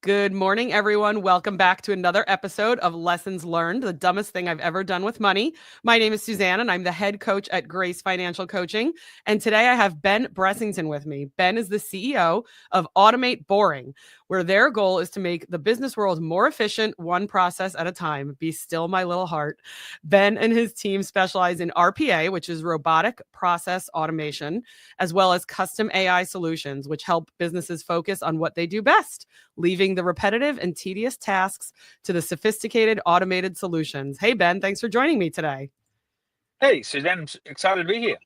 Good morning, everyone. Welcome back to another episode of Lessons Learned, the dumbest thing I've ever done with money. My name is Suzanne, and I'm the head coach at G.R.A.C.E Financial Coaching. And today I have Ben Bressington with me. Ben is the CEO of Automate Boring, where their goal is to make the business world more efficient, one process at a time. Be still, my little heart. Ben and his team specialize in RPA, which is Robotic Process Automation, as well as custom AI solutions, which help businesses focus on what they do best, leaving the repetitive and tedious tasks to the sophisticated automated solutions. Hey, Ben, thanks for joining me today. Hey, Suzanne, I'm excited to be here.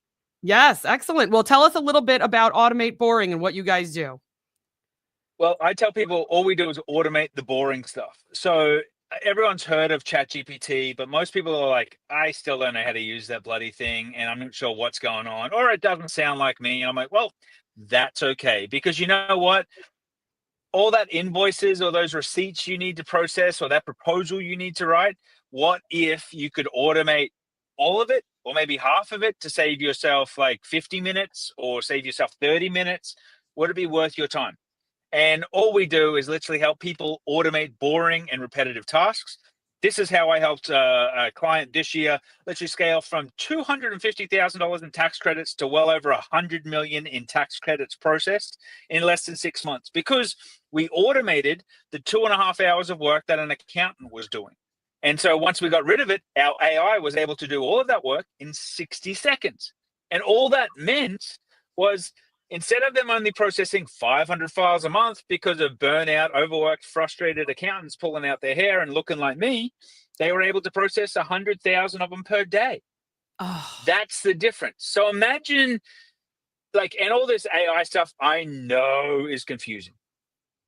Yes, excellent. Well, tell us a little bit about Automate Boring and what you guys do. Well, I tell people all we do is automate the boring stuff. So everyone's heard of ChatGPT, but most people are like, I still don't know how to use that bloody thing, and I'm not sure what's going on, or it doesn't sound like me. And I'm like, well, that's okay, because you know what? All that invoices or those receipts you need to process or that proposal you need to write, what if you could automate all of it or maybe half of it to save yourself like 50 minutes or save yourself 30 minutes? Would it be worth your time? And all we do is literally help people automate boring and repetitive tasks. This is how I helped a client this year literally scale from $250,000 in tax credits to well over $100 million in tax credits processed in less than 6 months, because we automated the 2.5 hours of work that an accountant was doing. And so once we got rid of it, our AI was able to do all of that work in 60 seconds. And all that meant was, instead of them only processing 500 files a month because of burnout, overworked, frustrated accountants pulling out their hair and looking like me, they were able to process 100,000 of them per day. Oh. That's the difference. So imagine, and all this AI stuff I know is confusing,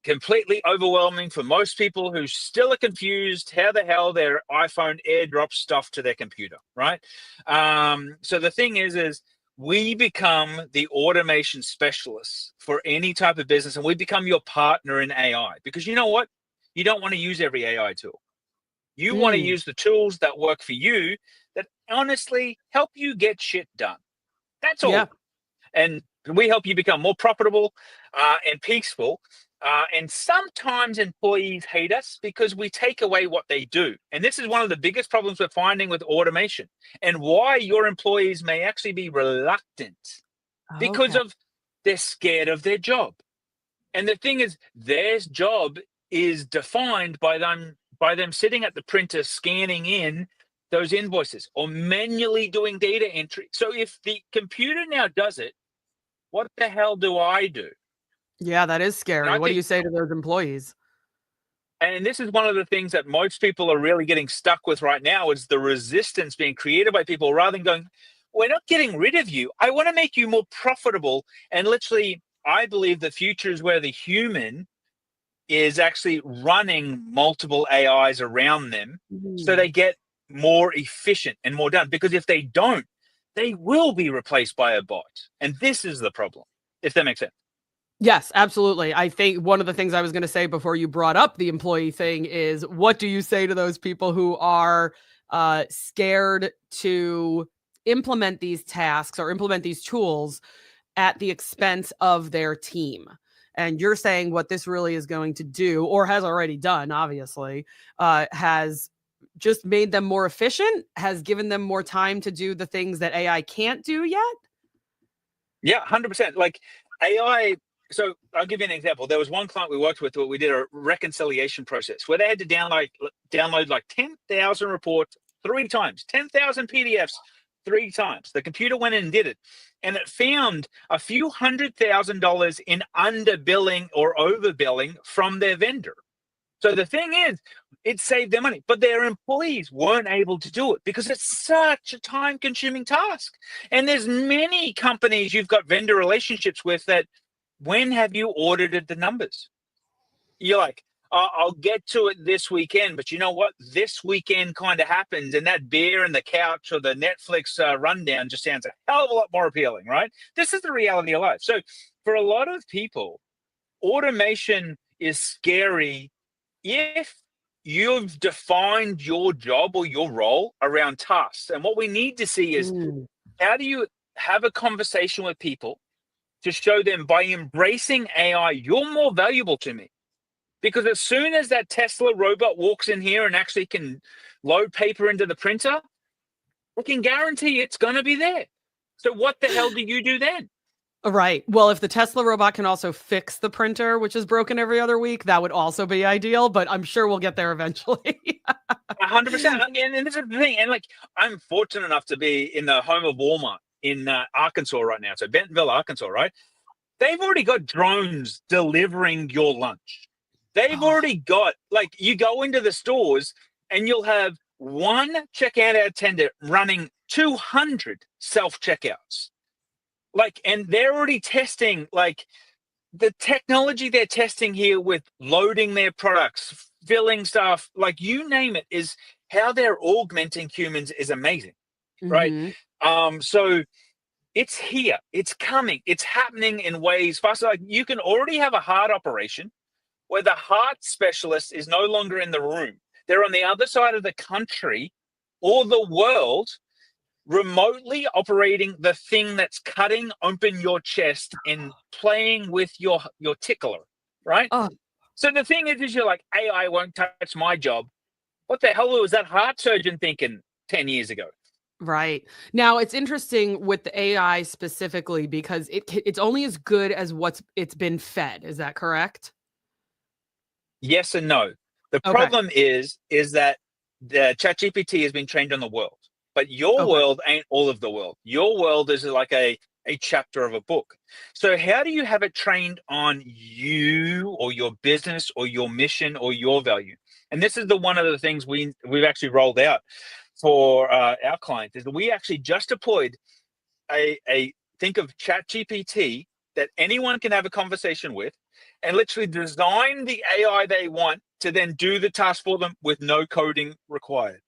completely overwhelming for most people who still are confused how the hell their iPhone airdrops stuff to their computer, right? So the thing is we become the automation specialists for any type of business, and we become your partner in AI, because you know what? You don't want to use every AI tool. You want to use the tools that work for you, that honestly help you get shit done. That's all. Yeah. And we help you become more profitable and peaceful. And sometimes employees hate us because we take away what they do. And this is one of the biggest problems we're finding with automation, and why your employees may actually be reluctant, because of they're scared of their job. And the thing is, their job is defined by them sitting at the printer scanning in those invoices or manually doing data entry. So if the computer now does it, what the hell do I do? Yeah, that is scary. What do think, you say to those employees? And this is one of the things that most people are really getting stuck with right now, is the resistance being created by people, rather than going, we're not getting rid of you. I want to make you more profitable. And literally, I believe the future is where the human is actually running multiple AIs around them so they get more efficient and more done. Because if they don't, they will be replaced by a bot. And this is the problem, if that makes sense. Yes, absolutely. I think one of the things I was going to say before you brought up the employee thing is, what do you say to those people who are scared to implement these tasks or implement these tools at the expense of their team? And you're saying what this really is going to do, or has already done, obviously, has just made them more efficient, has given them more time to do the things that AI can't do yet? Yeah, 100%. Like AI. So I'll give you an example. There was one client we worked with where we did a reconciliation process where they had to download like 10,000 reports 3 times, 10,000 PDFs 3 times. The computer went in and did it, and it found a few $100,000 in underbilling or overbilling from their vendor. So the thing is, it saved them money, but their employees weren't able to do it because it's such a time-consuming task. And there's many companies you've got vendor relationships with that, when have you audited the numbers? You're like, I'll get to it this weekend, but you know what? This weekend kind of happens, and that beer and the couch or the Netflix rundown just sounds a hell of a lot more appealing, right? This is the reality of life. So for a lot of people, automation is scary if you've defined your job or your role around tasks. And what we need to see is, how do you have a conversation with people to show them, by embracing AI, you're more valuable to me. Because as soon as that Tesla robot walks in here and actually can load paper into the printer, I can guarantee it's going to be there. So what the hell do you do then? Right. Well, if the Tesla robot can also fix the printer, which is broken every other week, that would also be ideal, but I'm sure we'll get there eventually. 100%. And this is the thing. And like, I'm fortunate enough to be in the home of Walmart in Arkansas right now. So Bentonville, Arkansas, right? They've already got drones delivering your lunch. They've Oh, already got, like, you go into the stores and you'll have one checkout attendant running 200 self-checkouts. Like, and they're already testing, like, the technology they're testing here with loading their products, filling stuff, like you name it, is how they're augmenting humans is amazing, right? mhm. So it's here, it's coming, it's happening in ways faster. Like you can already have a heart operation where the heart specialist is no longer in the room. They're on the other side of the country or the world, remotely operating the thing that's cutting open your chest and playing with your tickler, right? Oh, So the thing is you're like, AI won't touch my job. What the hell was that heart surgeon thinking 10 years ago? right. Now it's interesting with the AI specifically because it's only as good as it's been fed. Is that correct? Yes and no. The Okay. problem is that the ChatGPT has been trained on the world, but your Okay. world ain't all of the world. Your world is like a chapter of a book. So how do you have it trained on you or your business or your mission or your value? And this is one of the things we've actually rolled out for our clients is that we actually just deployed a think of ChatGPT that anyone can have a conversation with and literally design the AI they want to then do the task for them with no coding required.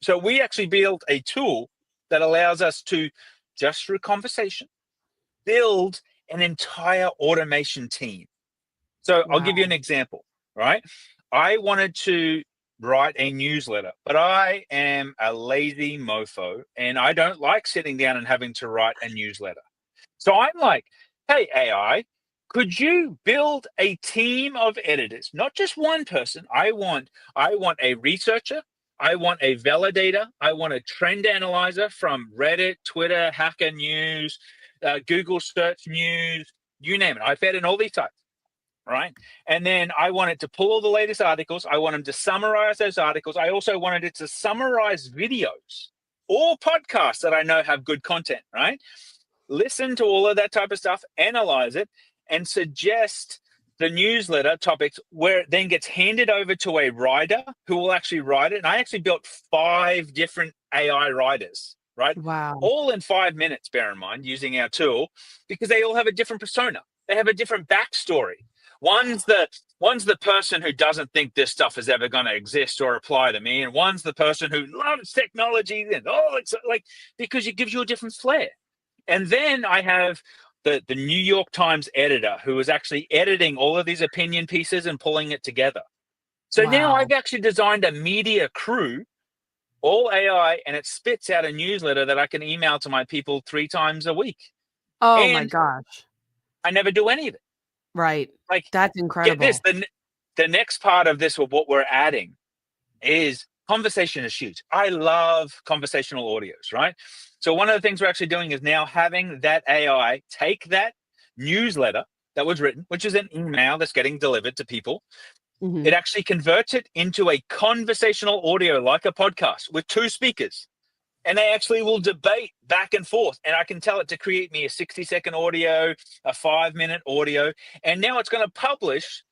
So we actually built a tool that allows us to, just through conversation, build an entire automation team. So I'll give you Wow. an example, right? I wanted to write a newsletter, but I am a lazy mofo and I don't like sitting down and having to write a newsletter. So I'm like, hey, AI, could you build a team of editors, not just one person? I want a researcher, I want a validator, I want a trend analyzer from Reddit, Twitter, Hacker News, Google Search News, you name it. I fed in all these types, right? And then I wanted to pull all the latest articles. I want them to summarize those articles. I also wanted it to summarize videos or podcasts that I know have good content, right? Listen to all of that type of stuff, analyze it, and suggest the newsletter topics where it then gets handed over to a writer who will actually write it. And I actually built 5 different AI writers, right? Wow. All in 5 minutes, bear in mind, using our tool, because they all have a different persona. They have a different backstory. One's the person who doesn't think this stuff is ever going to exist or apply to me, and one's the person who loves technology and it's like, because it gives you a different flair. And then I have the New York Times editor who is actually editing all of these opinion pieces and pulling it together. So now Wow. I've actually designed a media crew, all AI, and it spits out a newsletter that I can email to my people 3 times a week. Oh my And gosh. I never do any of it. Right. Like, That's get this, incredible. the next part of this, of what we're adding, is conversation is huge. I love conversational audios, right? So one of the things we're actually doing is now having that AI take that newsletter that was written, which is an email that's getting delivered to people. It Mhm. actually converts it into a conversational audio like a podcast with 2 speakers. And they actually will debate back and forth. And I can tell it to create me a 60-second audio, a 5-minute audio. And now it's going to publish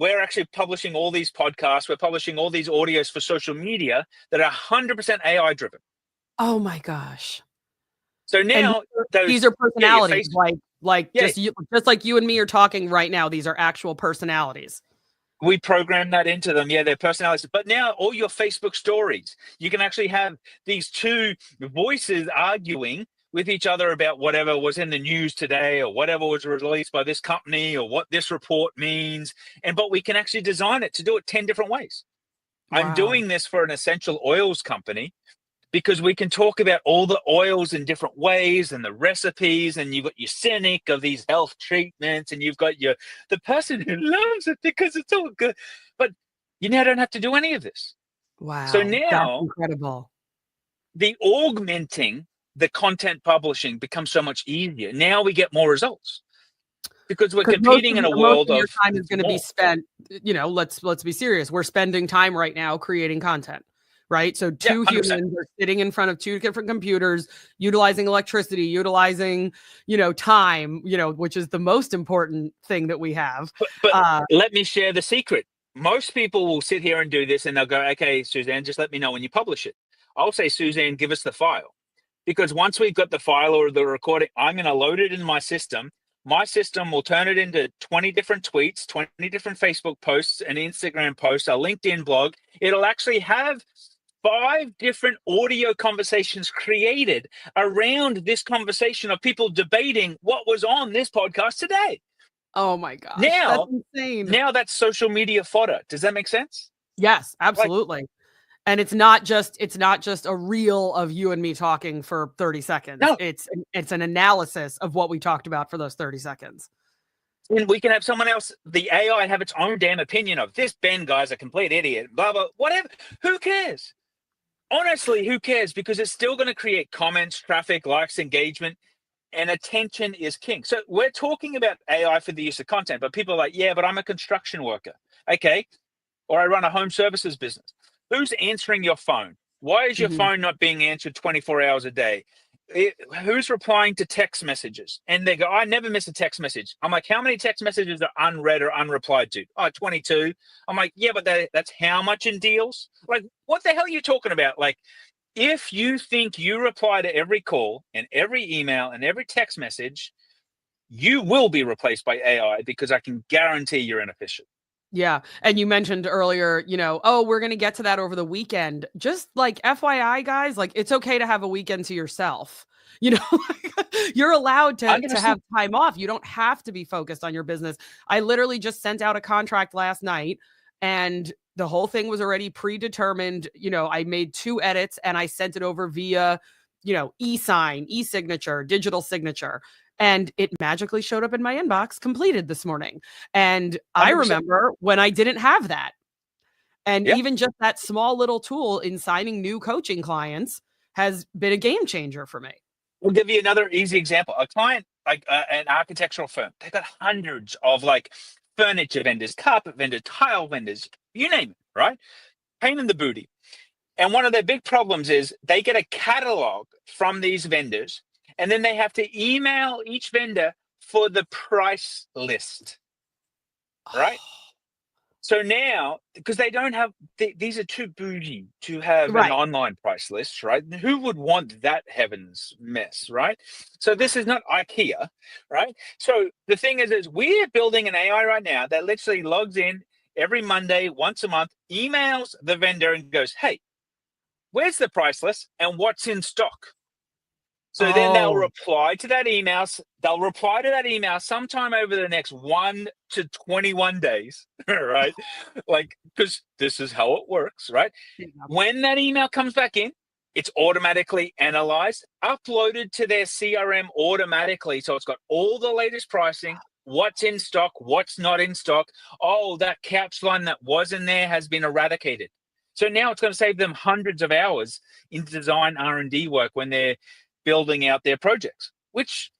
we're actually publishing all these podcasts. We're publishing all these audios for social media that are 100% AI driven. Oh my gosh. So And now these are your personalities, face, like yeah, just like you and me are talking right now, these are actual personalities. we program that into them. Yeah, their personalities. But now all your Facebook stories, you can actually have these 2 voices arguing with each other about whatever was in the news today or whatever was released by this company or what this report means. But we can actually design it to do it 10 different ways. I'm Wow. doing this for an essential oils company, because we can talk about all the oils in different ways and the recipes, and you've got your cynic of these health treatments, and you've got the person who loves it because it's all good. But you now don't have to do any of this. So Wow, that's now incredible. the augmenting the content publishing becomes so much easier. Now we get more results because we're Because competing in a most world of your of time is going to be more. spent, let's be serious. We're spending time right now creating content, right? So Yeah, two 100%. humans are sitting in front of two different computers, utilizing electricity, utilizing, time, which is the most important thing that we have. But let me share the secret. Most people will sit here and do this and they'll go, okay, Suzanne, just let me know when you publish it. I'll say, Suzanne, give us the file. Because once we've got the file or the recording, I'm going to load it in my system. My system will turn it into 20 different tweets, 20 different Facebook posts, an Instagram post, a LinkedIn blog. It'll actually have 5 different audio conversations created around this conversation of people debating what was on this podcast today. Oh my gosh, that's insane. Now that's social media fodder. Does that make sense? Yes, absolutely. And it's not just a reel of you and me talking for 30 seconds. No. It's an analysis of what we talked about for those 30 seconds. And we can have someone else, the AI, have its own damn opinion of this Ben guy's a complete idiot, blah, blah, whatever. Who cares? Honestly, who cares? Because it's still going to create comments, traffic, likes, engagement, and attention is king. So we're talking about AI for the use of content, but people are like, yeah, but I'm a construction worker. Okay. Or I run a home services business. Who's answering your phone? Why is your phone not being answered 24 hours a day? Who's replying to text messages? And they go, I never miss a text message. I'm like, how many text messages are unread or unreplied to? Oh, 22. I'm like, yeah, but that's how much in deals? Like, what the hell are you talking about? Like, if you think you reply to every call and every email and every text message, you will be replaced by AI because I can guarantee you're inefficient. Yeah. And you mentioned earlier, we're going to get to that over the weekend. Just like FYI, guys, like it's okay to have a weekend to yourself. You're allowed to have time off. You don't have to be focused on your business. I literally just sent out a contract last night and the whole thing was already predetermined. I made 2 edits and I sent it over via, e-sign, e-signature, digital signature. And it magically showed up in my inbox completed this morning. And 100%. I remember when I didn't have that. And even just that small little tool in signing new coaching clients has been a game changer for me. We'll give you another easy example. A client, like an architectural firm, they've got hundreds of like furniture vendors, carpet vendors, tile vendors, you name it, right? Pain in the booty. And one of their big problems is they get a catalog from these vendors, and then they have to email each vendor for the price list, right? So now, because they don't have, these are too bougie to have an online price list, right? Who would want that heavens mess, right? So this is not IKEA, right? So the thing is we're building an AI right now that literally logs in every Monday, once a month, emails the vendor and goes, hey, where's the price list and what's in stock? So then they'll reply to that email. They'll reply to that email sometime over the next 1 to 21 days, right? Like, because this is how it works, right? Yeah. When that email comes back in, it's automatically analyzed, uploaded to their CRM automatically. So it's got all the latest pricing, what's in stock, what's not in stock. Oh, that couch line that was in there has been eradicated. So now it's going to save them hundreds of hours in design R&D work when they're building out their projects, which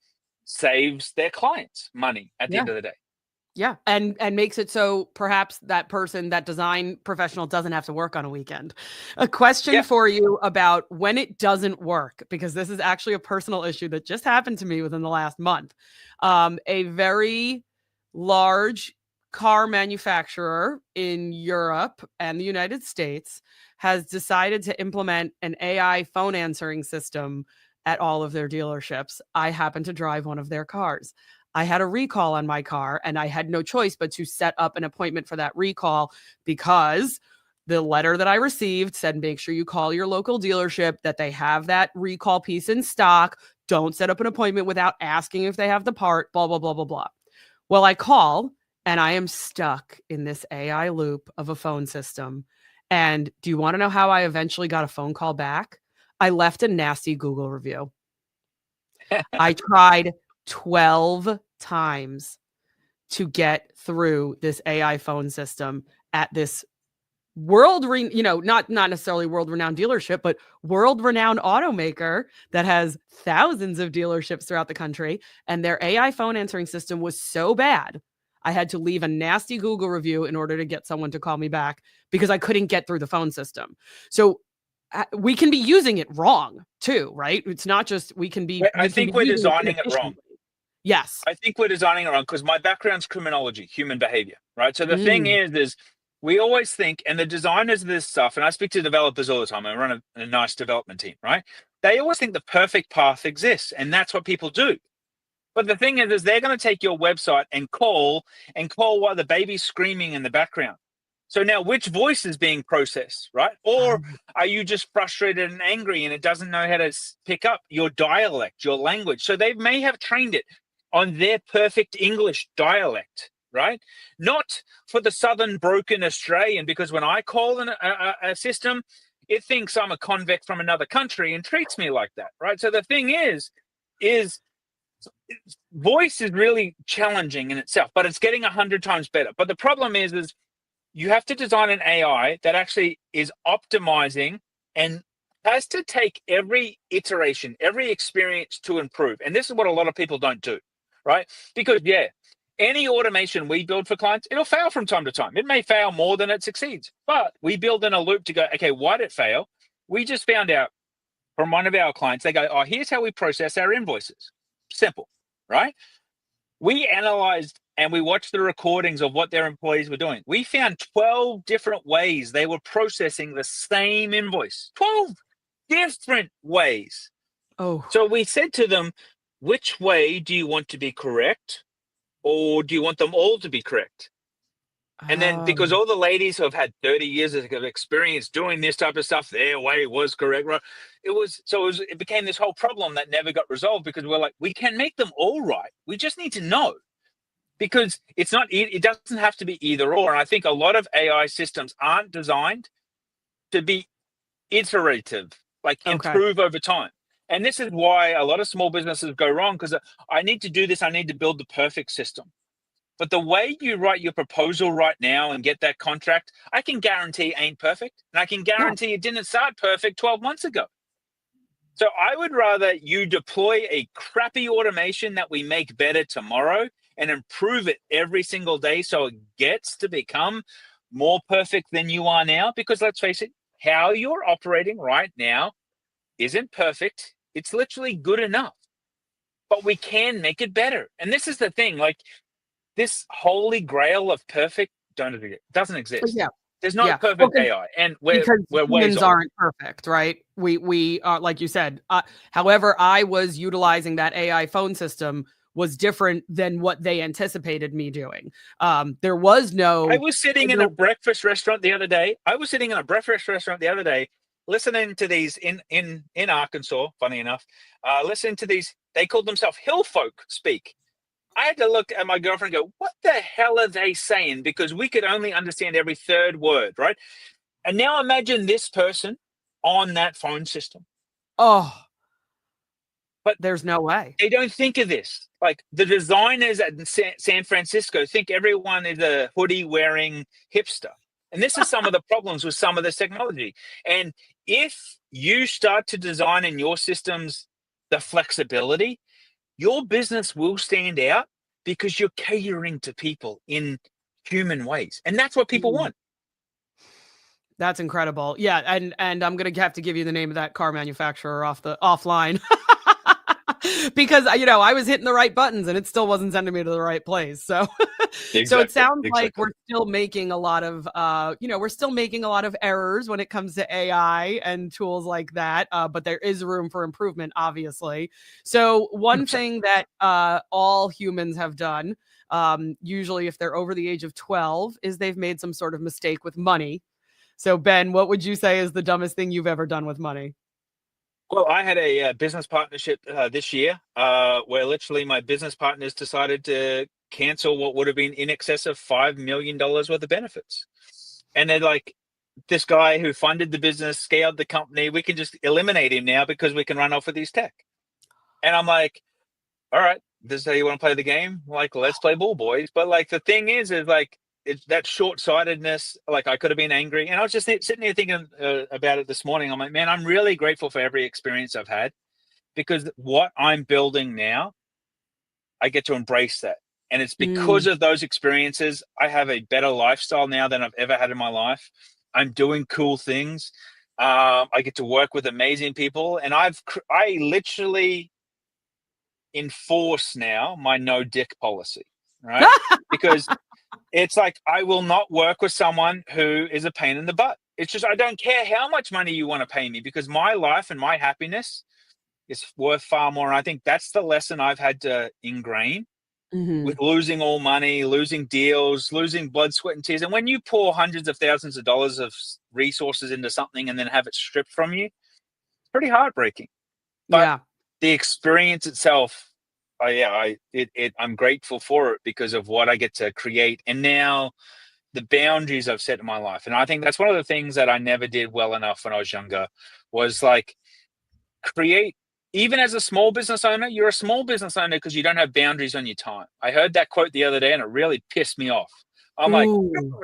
saves their clients money at the end of the day. Yeah. And makes it so perhaps that person, that design professional doesn't have to work on a weekend. A question for you about when it doesn't work, because this is actually a personal issue that just happened to me within the last month. A very large car manufacturer in Europe and the United States has decided to implement an AI phone answering system at all of their dealerships. I happen to drive one of their cars. I had a recall on my car and I had no choice but to set up an appointment for that recall because the letter that I received said, make sure you call your local dealership, that they have that recall piece in stock. Don't set up an appointment without asking if they have the part, blah, blah, blah, blah, blah. Well, I call and I am stuck in this AI loop of a phone system. And do you want to know how I eventually got a phone call back? I left a nasty Google review. I tried 12 times to get through this AI phone system at this not necessarily world renowned dealership, but world renowned automaker that has thousands of dealerships throughout the country. And their AI phone answering system was so bad, I had to leave a nasty Google review in order to get someone to call me back because I couldn't get through the phone system. So we can be using it wrong too, right? It's not just we can be. I think we're designing it wrong. Yes. I think we're designing it wrong because my background's criminology, human behavior, right? So the thing Mm. is we always think, and the designers of this stuff, and I speak to developers all the time, I run a nice development team, right? They always think the perfect path exists, and that's what people do. But the thing is they're going to take your website and call while the baby's screaming in the background. So now which voice is being processed, right? Or are you just frustrated and angry and it doesn't know how to pick up your dialect, your language? So they may have trained it on their perfect English dialect, right? Not for the Southern broken Australian, because when I call a system, it thinks I'm a convict from another country and treats me like that, right? So the thing is voice is really challenging in itself, but it's getting 100 times better. But the problem is you have to design an AI that actually is optimizing and has to take every iteration, every experience to improve. And this is what a lot of people don't do, right? Because, any automation we build for clients, it'll fail from time to time. It may fail more than it succeeds, but we build in a loop to go, okay, why did it fail? We just found out from one of our clients, they go, here's how we process our invoices. Simple, right? We analyzed and we watched the recordings of what their employees were doing. We found 12 different ways they were processing the same invoice. 12 different ways. Oh. So we said to them, which way do you want to be correct? Or do you want them all to be correct? And then because all the ladies who have had 30 years of experience doing this type of stuff, their way was correct. Right? It became this whole problem that never got resolved because we're like, we can make them all right. We just need to know. Because it doesn't have to be either or. And I think a lot of AI systems aren't designed to be iterative, like improve over time. And this is why a lot of small businesses go wrong because I need to do this. I need to build the perfect system. But the way you write your proposal right now and get that contract, I can guarantee ain't perfect. And I can guarantee it didn't start perfect 12 months ago. So I would rather you deploy a crappy automation that we make better tomorrow and improve it every single day so it gets to become more perfect than you are now. Because let's face it, how you're operating right now isn't perfect. It's literally good enough. But we can make it better. And this is the thing, like this holy grail of perfect doesn't exist. Yeah. There's no perfect AI, and we're humans aren't perfect, right? We are, like you said. However, I was utilizing that AI phone system was different than what they anticipated me doing. There was no. I was sitting in a breakfast restaurant the other day. Listening to these in Arkansas. Funny enough, listening to these. They called themselves hill folk speak. I had to look at my girlfriend and go, what the hell are they saying? Because we could only understand every third word, right? And now imagine this person on that phone system. Oh, but there's no way. They don't think of this. Like the designers at San Francisco think everyone is a hoodie wearing hipster. And this is some of the problems with some of this technology. And if you start to design in your systems the flexibility, your business will stand out because you're catering to people in human ways. And that's what people want. That's incredible. Yeah. And I'm going to have to give you the name of that car manufacturer offline. Because, I was hitting the right buttons and it still wasn't sending me to the right place. So, so it sounds like we're still making a lot of, errors when it comes to AI and tools like that. But there is room for improvement, obviously. So one thing that all humans have done, usually if they're over the age of 12, is they've made some sort of mistake with money. So Ben, what would you say is the dumbest thing you've ever done with money? Well, I had a business partnership this year where literally my business partners decided to cancel what would have been in excess of $5 million worth of benefits. And they're like, this guy who funded the business, scaled the company, we can just eliminate him now because we can run off with his tech. And I'm like, all right, this is how you want to play the game? Like, let's play ball, boys. But like, the thing is like, it's that short-sightedness. Like, I could have been angry, and I was just sitting here thinking about it this morning. I'm like, man, I'm really grateful for every experience I've had, because what I'm building now, I get to embrace that. And it's because Mm. of those experiences, I have a better lifestyle now than I've ever had in my life. I'm doing cool things. I get to work with amazing people, and I literally enforce now my no dick policy, right? Because it's like, I will not work with someone who is a pain in the butt. It's just, I don't care how much money you want to pay me, because my life and my happiness is worth far more. And I think that's the lesson I've had to ingrain Hmm. with losing all money, losing deals, losing blood, sweat, and tears. And when you pour hundreds of thousands of dollars of resources into something and then have it stripped from you, it's pretty heartbreaking. But Yeah. the experience itself, I'm grateful for it because of what I get to create. And now the boundaries I've set in my life. And I think that's one of the things that I never did well enough when I was younger, was like, create. Even as a small business owner, you're a small business owner because you don't have boundaries on your time. I heard that quote the other day and it really pissed me off. I'm like, Ooh.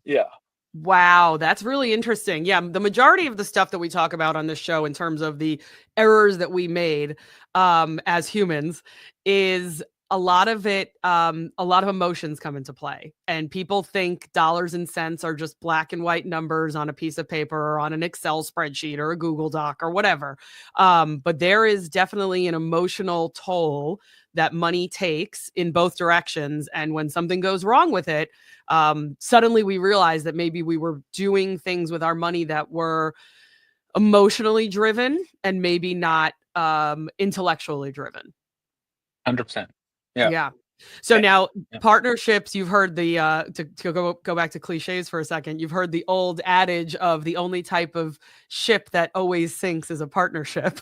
yeah, Wow, that's really interesting. Yeah, the majority of the stuff that we talk about on this show in terms of the errors that we made as humans is a lot of it, a lot of emotions come into play. And people think dollars and cents are just black and white numbers on a piece of paper or on an Excel spreadsheet or a Google Doc or whatever. But there is definitely an emotional toll that money takes in both directions. And when something goes wrong with it, suddenly we realized that maybe we were doing things with our money that were emotionally driven and maybe not intellectually driven. 100%. Yeah. Yeah. So Eh, now yeah. partnerships, you've heard the to go back to cliches for a second. You've heard the old adage of the only type of ship that always sinks is a partnership.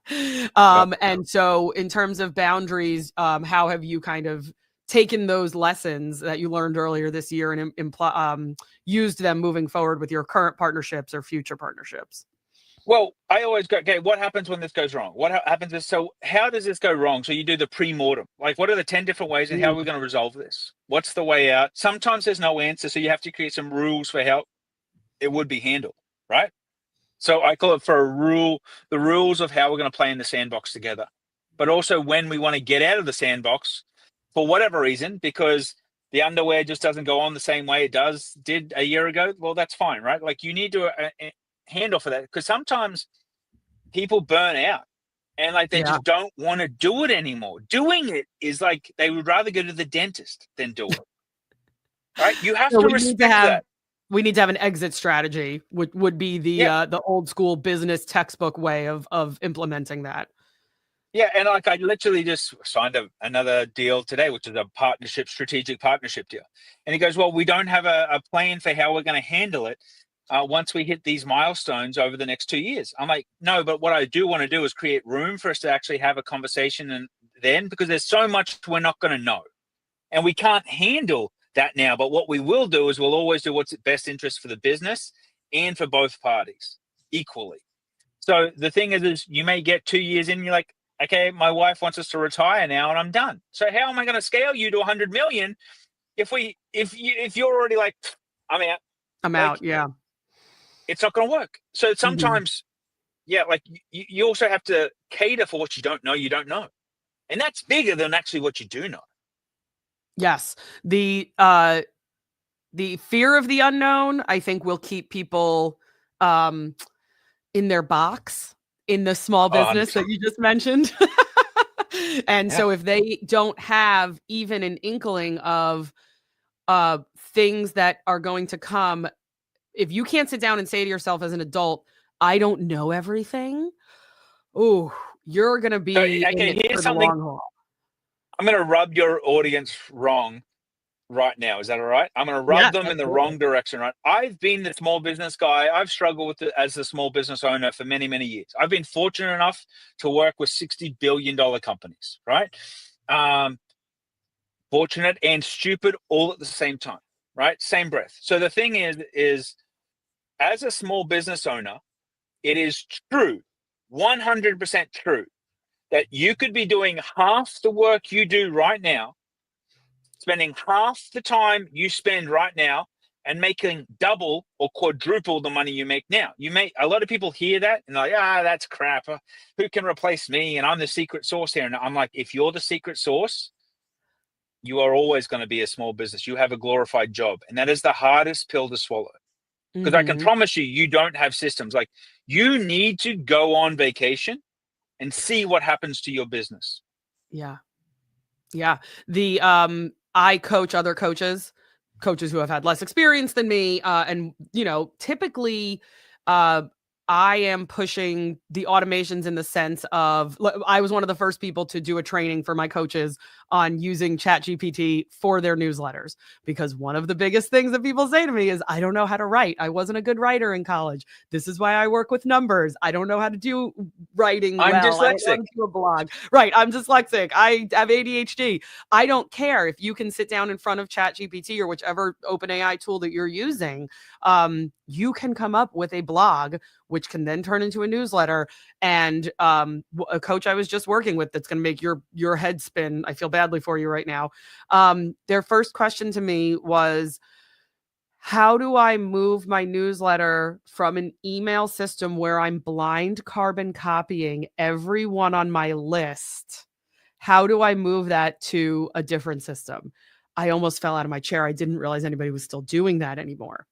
Yep. And so in terms of boundaries, how have you kind of taken those lessons that you learned earlier this year and used them moving forward with your current partnerships or future partnerships? Well, I always go, okay, what happens when this goes wrong? What happens is, so how does this go wrong? So you do the pre-mortem. Like, what are the 10 different ways and how are we going to resolve this? What's the way out? Sometimes there's no answer. So you have to create some rules for how it would be handled, right? So I call it for a rule, the rules of how we're going to play in the sandbox together. But also when we want to get out of the sandbox for whatever reason, because the underwear just doesn't go on the same way it did a year ago, well, that's fine, right? Like, you need to handle for that, because sometimes people burn out and like they Yeah. just don't want to do it anymore. Doing it is like they would rather go to the dentist than do it, right? You have So to respect that. we need to have an exit strategy, which would be Yeah. the old school business textbook way of implementing that. Yeah, and like, I literally just signed another deal today, which is a strategic partnership deal. And he goes, well, we don't have a plan for how we're going to handle it once we hit these milestones over the next 2 years. I'm like, no, but what I do want to do is create room for us to actually have a conversation, and then, because there's so much we're not going to know. And we can't handle that now. But what we will do is we'll always do what's best interest for the business and for both parties equally. So the thing is you may get 2 years in, you're like, okay, my wife wants us to retire now and I'm done. So how am I going to scale you to 100 million if you're already like, I'm out? I'm Like, out. Yeah. it's not going to work. So Mhm. sometimes, yeah, like you also have to cater for what you don't know. And that's bigger than actually what you do know. Yes. The fear of the unknown, I think, will keep people um in their box in the small Oh, business 100%. that you just mentioned. And Yeah. so if they don't have even an inkling of things that are going to come, if you can't sit down and say to yourself as an adult, I don't know everything, oh, you're going to So, be in okay, it here's for the something long haul. I'm going to rub your audience wrong right now. Is that all right? I'm going to rub Yes, them in the absolutely. wrong direction, right? I've been the small business guy. I've struggled with it as a small business owner for many, many years. I've been fortunate enough to work with $60 billion companies, right? Um, Fortunate and stupid all at the same time. right? Same breath. So the thing is as a small business owner, it is true, 100% true, that you could be doing half the work you do right now, spending half the time you spend right now, and making double or quadruple the money you make now. A lot of people hear that and they're like, that's crap. Who can replace me? And I'm the secret sauce here. And I'm like, if you're the secret sauce, you are always going to be a small business. You have a glorified job. And that is the hardest pill to swallow. Because I can promise you, you don't have systems. Like, you need to go on vacation and see what happens to your business. Yeah. Yeah. I coach other coaches who have had less experience than me. And, typically, I am pushing the automations in the sense of, I was one of the first people to do a training for my coaches on using ChatGPT for their newsletters, because one of the biggest things that people say to me is, I don't know how to write. I wasn't a good writer in college. This is why I work with numbers. I don't know how to do writing I'm well. dyslexic. I don't know how to do a blog. Right. I'm dyslexic. I have ADHD. I don't care if you can sit down in front of ChatGPT or whichever OpenAI tool that you're using. You can come up with a blog, which can then turn into a newsletter. And a coach I was just working with that's going to make your head spin. I feel badly for you right now. Their first question to me was, how do I move my newsletter from an email system where I'm blind carbon copying everyone on my list? How do I move that to a different system? I almost fell out of my chair. I didn't realize anybody was still doing that anymore.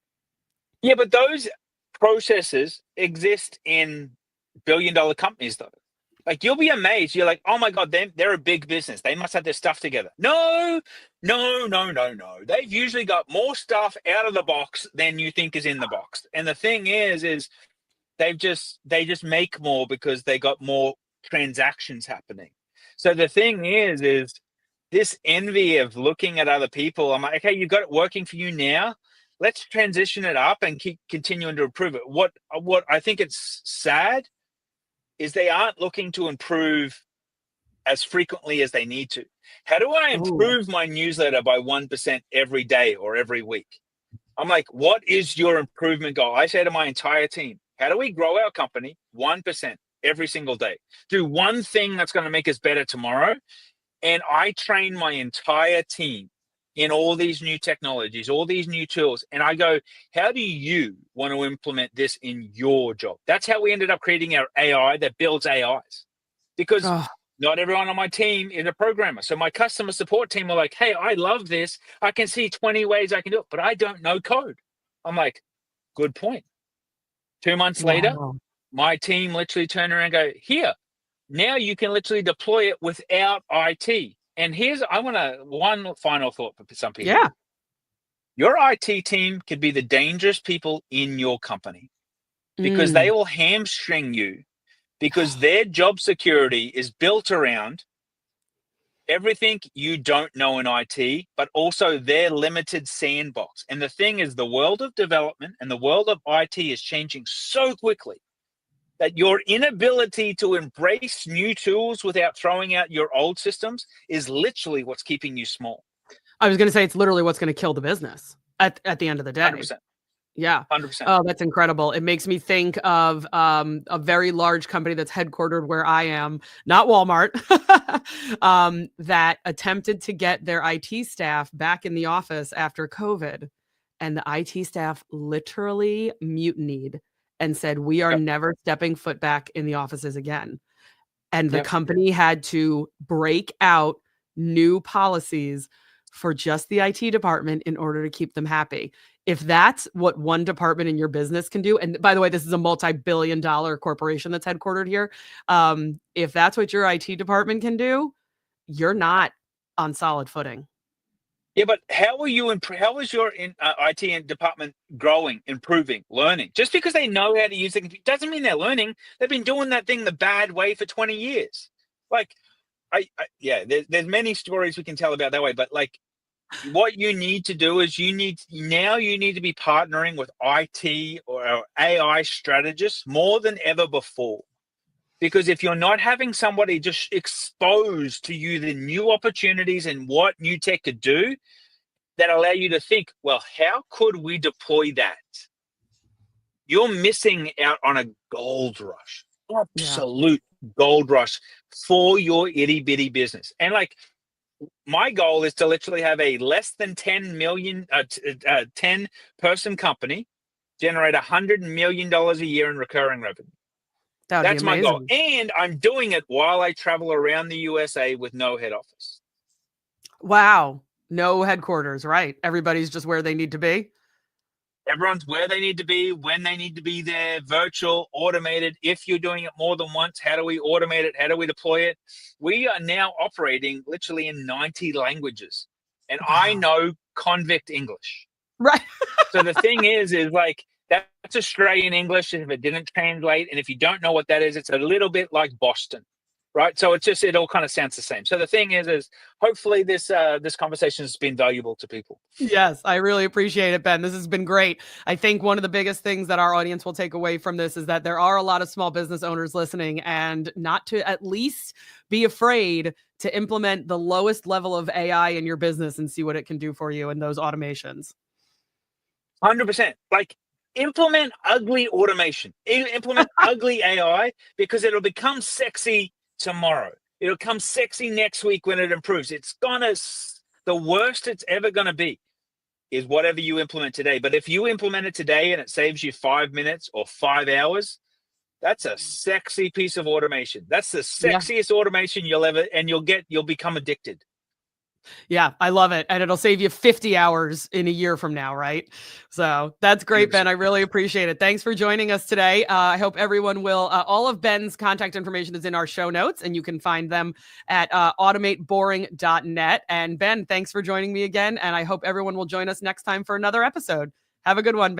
Yeah, but those processes exist in billion-dollar companies, though. Like, you'll be amazed. You're like, oh my God, they're a big business. They must have their stuff together. No. They've usually got more stuff out of the box than you think is in the box. And the thing is they just make more because they got more transactions happening. So the thing is this envy of looking at other people. I'm like, okay, you've got it working for you now. Let's transition it up and keep continuing to improve it. What I think it's sad is they aren't looking to improve as frequently as they need to. How do I improve my newsletter by 1% every day or every week? I'm like, what is your improvement goal? I say to my entire team, how do we grow our company 1% every single day? Do one thing that's going to make us better tomorrow. And I train my entire team in all these new technologies, all these new tools. And I go, how do you want to implement this in your job? That's how we ended up creating our AI that builds AIs. Because not everyone on my team is a programmer. So my customer support team were like, hey, I love this. I can see 20 ways I can do it, but I don't know code. I'm like, good point. 2 months later, my team literally turned around and go, here, now you can literally deploy it without IT. And one final thought for some people. Yeah. Your IT team could be the dangerous people in your company, because they will hamstring you, because their job security is built around everything you don't know in IT, but also their limited sandbox. And the thing is, the world of development and the world of IT is changing so quickly that your inability to embrace new tools without throwing out your old systems is literally what's keeping you small. I was going to say, it's literally what's going to kill the business at the end of the day. 100%. Yeah. 100%. Oh, that's incredible. It makes me think of a very large company that's headquartered where I am, not Walmart, that attempted to get their IT staff back in the office after COVID. And the IT staff literally mutinied and said, we are never stepping foot back in the offices again. And the company had to break out new policies for just the IT department in order to keep them happy. If that's what one department in your business can do, and by the way, this is a multi-billion-dollar corporation that's headquartered here. If that's what your IT department can do, you're not on solid footing. Yeah, but how is your IT department growing, improving, learning? Just because they know how to use it doesn't mean they're learning. They've been doing that thing the bad way for 20 years. Like, there's many stories we can tell about that way, but like, what you need to do is you need to be partnering with IT or AI strategists more than ever before. Because if you're not having somebody just expose to you the new opportunities and what new tech could do, that allow you to think, well, how could we deploy that? You're missing out on a gold rush, absolute gold rush for your itty bitty business. And like, my goal is to literally have a less than 10 person company generate $100 million a year in recurring revenue. That's my goal. And I'm doing it while I travel around the USA with no head office. Wow. No headquarters, right? Everybody's just where they need to be. Everyone's where they need to be, when they need to be there, virtual, automated. If you're doing it more than once, how do we automate it? How do we deploy it? We are now operating literally in 90 languages. And I know convict English. Right. So the thing is like, that's Australian English if it didn't translate. And if you don't know what that is, it's a little bit like Boston, right? So it all kind of sounds the same. So the thing is hopefully this conversation has been valuable to people. Yes, I really appreciate it, Ben. This has been great. I think one of the biggest things that our audience will take away from this is that there are a lot of small business owners listening, and not to at least be afraid to implement the lowest level of AI in your business and see what it can do for you in those automations. 100%. Like, implement ugly automation, implement ugly AI, because it'll become sexy tomorrow. It'll come sexy next week when it improves. The worst it's ever going to be is whatever you implement today. But if you implement it today and it saves you 5 minutes or 5 hours, that's a sexy piece of automation. That's the sexiest automation you'll ever, and you'll become addicted. Yeah, I love it. And it'll save you 50 hours in a year from now, right? So that's great, Ben. I really appreciate it. Thanks for joining us today. I hope everyone will, all of Ben's contact information is in our show notes, and you can find them at automateboring.net. And Ben, thanks for joining me again. And I hope everyone will join us next time for another episode. Have a good one, Ben.